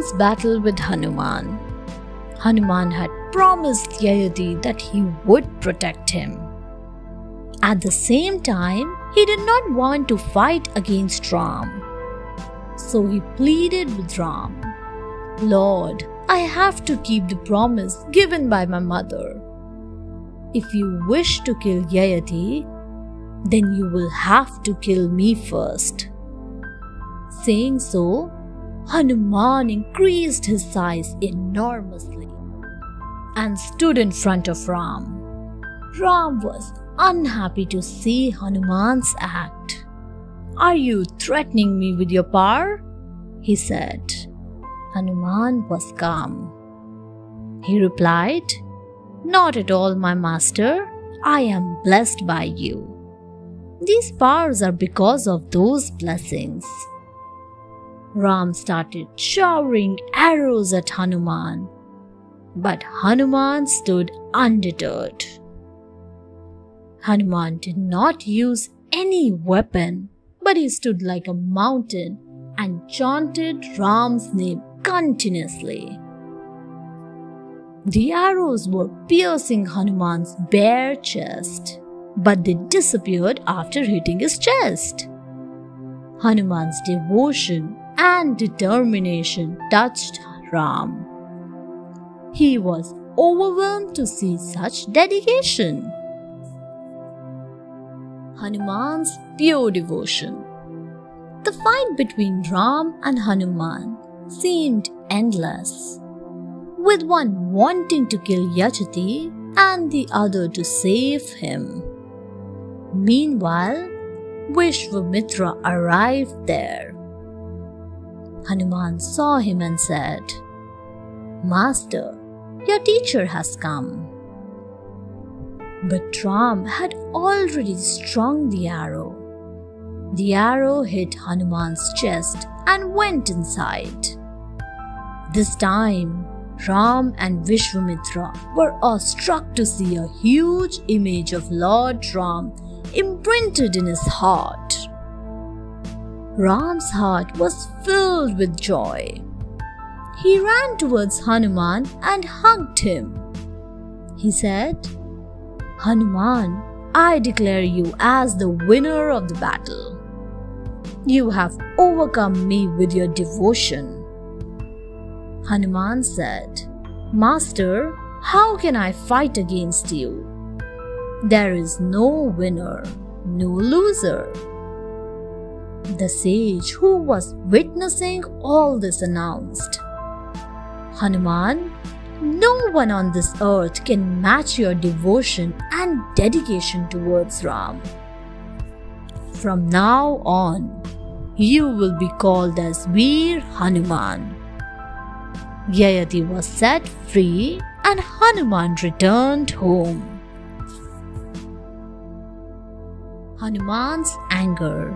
Hanuman's battle with Hanuman. Hanuman had promised Yayati that he would protect him. At the same time, he did not want to fight against Ram. So he pleaded with Ram, "Lord, I have to keep the promise given by my mother. If you wish to kill Yayati, then you will have to kill me first." Saying so, Hanuman increased his size enormously and stood in front of Ram. Ram was unhappy to see Hanuman's act. "Are you threatening me with your power?" he said. Hanuman was calm. He replied, "Not at all, my master. I am blessed by you. These powers are because of those blessings." Ram started showering arrows at Hanuman, but Hanuman stood undeterred. Hanuman did not use any weapon, but he stood like a mountain and chanted Ram's name continuously. The arrows were piercing Hanuman's bare chest, but they disappeared after hitting his chest. Hanuman's devotion and determination touched Ram. He was overwhelmed to see such dedication. Hanuman's pure devotion. The fight between Ram and Hanuman seemed endless, with one wanting to kill Yachati and the other to save him. Meanwhile, Vishwamitra arrived there. Hanuman saw him and said, "Master, your teacher has come." But Ram had already strung the arrow. The arrow hit Hanuman's chest and went inside. This time, Ram and Vishwamitra were awestruck to see a huge image of Lord Ram imprinted in his heart. Ram's heart was filled with joy. He ran towards Hanuman and hugged him. He said, "Hanuman, I declare you as the winner of the battle. You have overcome me with your devotion." Hanuman said, "Master, how can I fight against you? There is no winner, no loser." The sage who was witnessing all this announced, "Hanuman, no one on this earth can match your devotion and dedication towards Ram. From now on, you will be called as Veer Hanuman." Yayati was set free and Hanuman returned home. Hanuman's anger.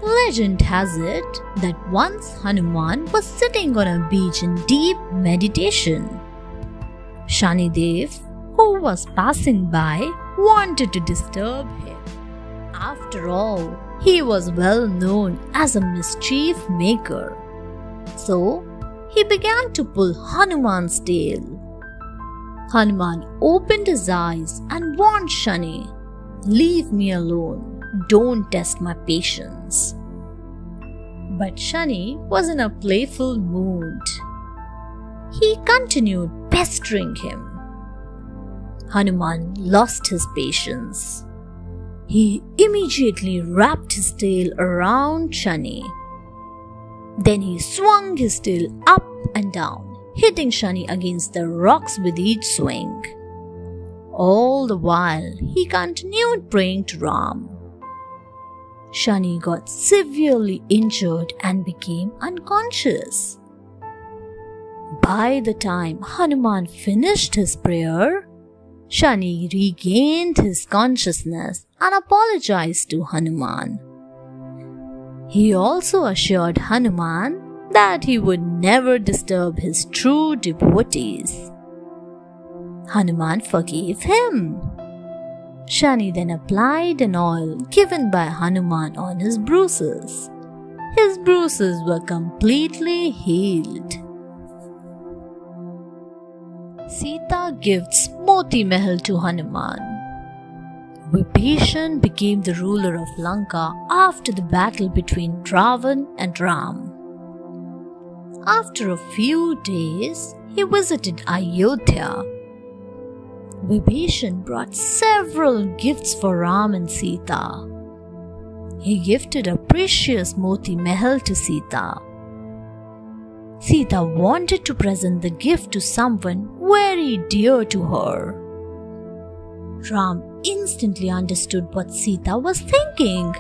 Legend has it that once Hanuman was sitting on a beach in deep meditation. Shanidev, who was passing by, wanted to disturb him. After all, he was well known as a mischief maker. So, he began to pull Hanuman's tail. Hanuman opened his eyes and warned Shani, "Leave me alone. Don't test my patience." But Shani was in a playful mood. He continued pestering him. Hanuman lost his patience. He immediately wrapped his tail around Shani. Then he swung his tail up and down, hitting Shani against the rocks with each swing. All the while, he continued praying to Ram. Shani got severely injured and became unconscious. By the time Hanuman finished his prayer, Shani regained his consciousness and apologized to Hanuman. He also assured Hanuman that he would never disturb his true devotees. Hanuman forgave him. Shani then applied an oil given by Hanuman on his bruises. His bruises were completely healed. Sita gifts Moti Mahal to Hanuman. Vibhishan became the ruler of Lanka after the battle between Ravan and Ram. After a few days, he visited Ayodhya. Vibhishan brought several gifts for Ram and Sita. He gifted a precious Moti Mahal to Sita. Sita wanted to present the gift to someone very dear to her. Ram instantly understood what Sita was thinking.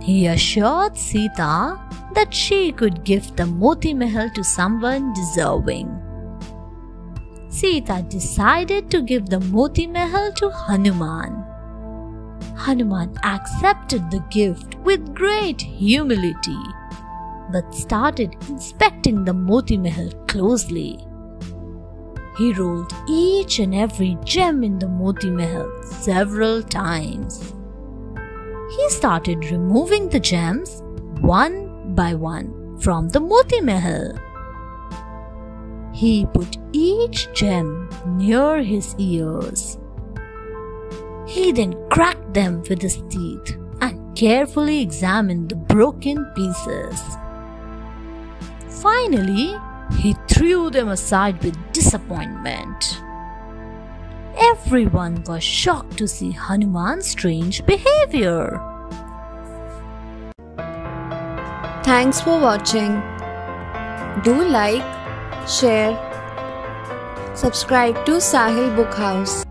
He assured Sita that she could give the Moti Mahal to someone deserving. Sita decided to give the Moti Mahal to Hanuman. Hanuman accepted the gift with great humility, but started inspecting the Moti Mahal closely. He rolled each and every gem in the Moti Mahal several times. He started removing the gems one by one from the Moti Mahal. He put each gem near his ears. He then cracked them with his teeth and carefully examined the broken pieces. Finally, he threw them aside with disappointment. Everyone was shocked to see Hanuman's strange behavior. Thanks for watching. Do like, share, subscribe to Sahil Book House.